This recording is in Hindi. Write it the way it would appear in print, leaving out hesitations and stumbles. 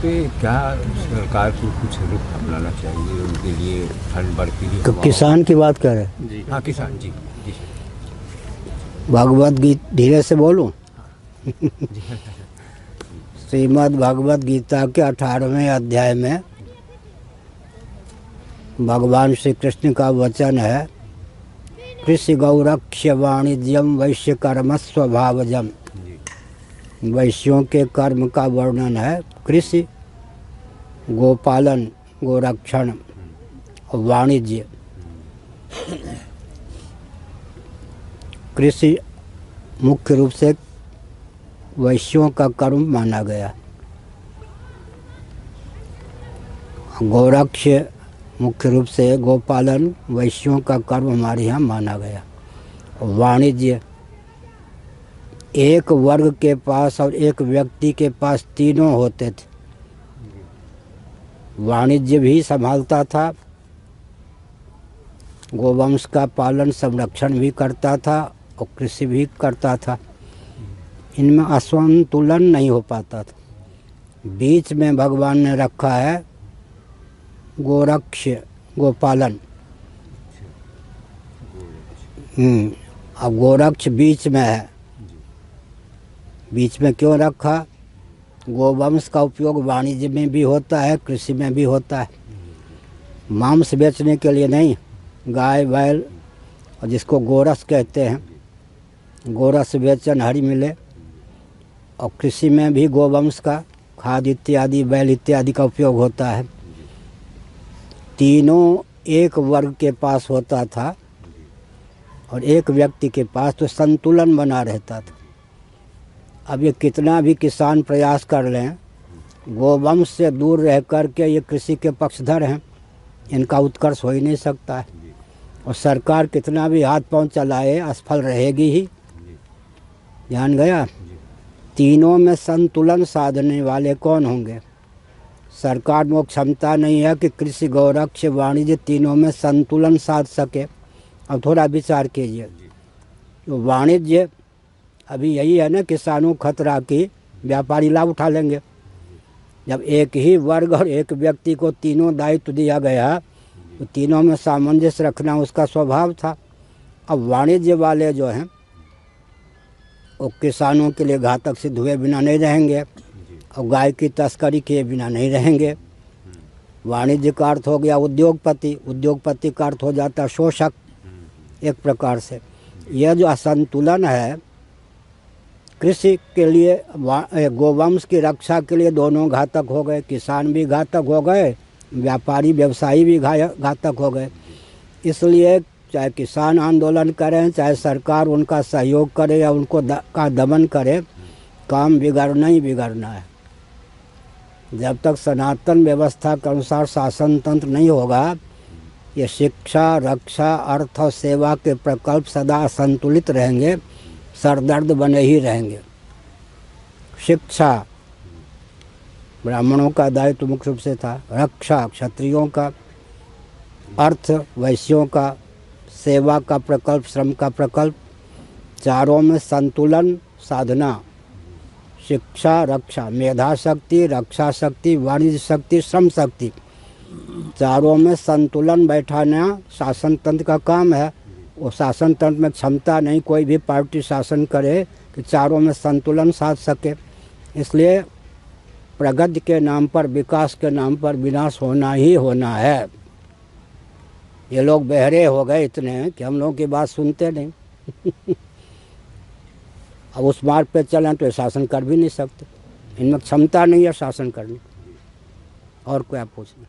पे क्या सरकार को कुछ रुख अपनाना चाहिए उनके लिए, ठंड बढ़ती है? तो किसान की बात कर रहे हैं। जी हाँ, किसान जी जी भागवत गीता, धीरे से बोलूं। श्रीमद् भागवत गीता के 18वें अध्याय में भगवान श्री कृष्ण का वचन है, कृषि गौरक्ष्य वाणिज्यम वैश्य कर्म स्वभावजम। वैश्यों के कर्म का वर्णन है कृषि, गोपालन, गोरक्षण और वाणिज्य। कृषि मुख्य रूप से वैश्यों का कर्म माना गया। गोरक्ष्य मुख्य रूप से गोपालन, वैश्यों का कर्म हमारे यहाँ माना गया। वाणिज्य, एक वर्ग के पास और एक व्यक्ति के पास तीनों होते थे। वाणिज्य भी संभालता था, गोवंश का पालन संरक्षण भी करता था और कृषि भी करता था। इनमें असंतुलन नहीं हो पाता था। बीच में भगवान ने रखा है गोरक्ष्य, गोपालन। अब गोरक्ष बीच में है। बीच में क्यों रखा? गोवंश का उपयोग वाणिज्य में भी होता है, कृषि में भी होता है। मांस बेचने के लिए नहीं, गाय बैल और जिसको गोरस कहते हैं, गोरस बेचन हरी मिले। और कृषि में भी गोवंश का खाद इत्यादि, बैल इत्यादि का उपयोग होता है। तीनों एक वर्ग के पास होता था और एक व्यक्ति के पास, तो संतुलन बना रहता था। अब ये कितना भी किसान प्रयास कर लें, गोवंश से दूर रह कर के ये कृषि के पक्षधर हैं, इनका उत्कर्ष हो ही नहीं सकता है। और सरकार कितना भी हाथ पांव चलाए, असफल रहेगी ही। ध्यान गया? तीनों में संतुलन साधने वाले कौन होंगे? सरकार में क्षमता नहीं है कि कृषि, गौरक्ष्य, वाणिज्य तीनों में संतुलन साध सके। अब थोड़ा विचार कीजिए। तो वाणिज्य अभी यही है ना, किसानों खतरा की, व्यापारी लाभ उठा लेंगे। जब एक ही वर्ग और एक व्यक्ति को तीनों दायित्व दिया गया तो तीनों में सामंजस्य रखना उसका स्वभाव था। अब वाणिज्य वाले जो हैं वो किसानों के लिए घातक सिद्ध हुए बिना नहीं रहेंगे और गाय की तस्करी किए बिना नहीं रहेंगे। वाणिज्य का अर्थ हो गया उद्योगपति, उद्योगपति का अर्थ हो जाता शोषक। एक प्रकार से यह जो असंतुलन है, कृषि के लिए, गोवंश की रक्षा के लिए दोनों घातक हो गए। किसान भी घातक हो गए, व्यापारी व्यवसायी भी घातक हो गए। इसलिए चाहे किसान आंदोलन करें, चाहे सरकार उनका सहयोग करे या उनको का दमन करे, काम बिगड़ना ही बिगड़ना है। जब तक सनातन व्यवस्था के अनुसार शासन तंत्र नहीं होगा, ये शिक्षा, रक्षा, अर्थ और सेवा के प्रकल्प सदा असंतुलित रहेंगे, सरदर्द बने ही रहेंगे। शिक्षा ब्राह्मणों का दायित्व मुख्य रूप से था, रक्षा क्षत्रियों का, अर्थ वैश्यों का, सेवा का प्रकल्प, श्रम का प्रकल्प। चारों में संतुलन साधना, शिक्षा, रक्षा, मेधा शक्ति, रक्षा शक्ति, वाणिज्य शक्ति, श्रम शक्ति, चारों में संतुलन बैठाना शासन तंत्र का काम है। वो शासन तंत्र में क्षमता नहीं कोई भी पार्टी शासन करे कि चारों में संतुलन साध सके। इसलिए प्रगति के नाम पर, विकास के नाम पर विनाश होना ही होना है। ये लोग बहरे हो गए इतने कि हम लोगों की बात सुनते नहीं। अब उस मार्ग पे चलें तो शासन कर भी नहीं सकते, इनमें क्षमता नहीं है शासन करने। और कोई आप पूछना?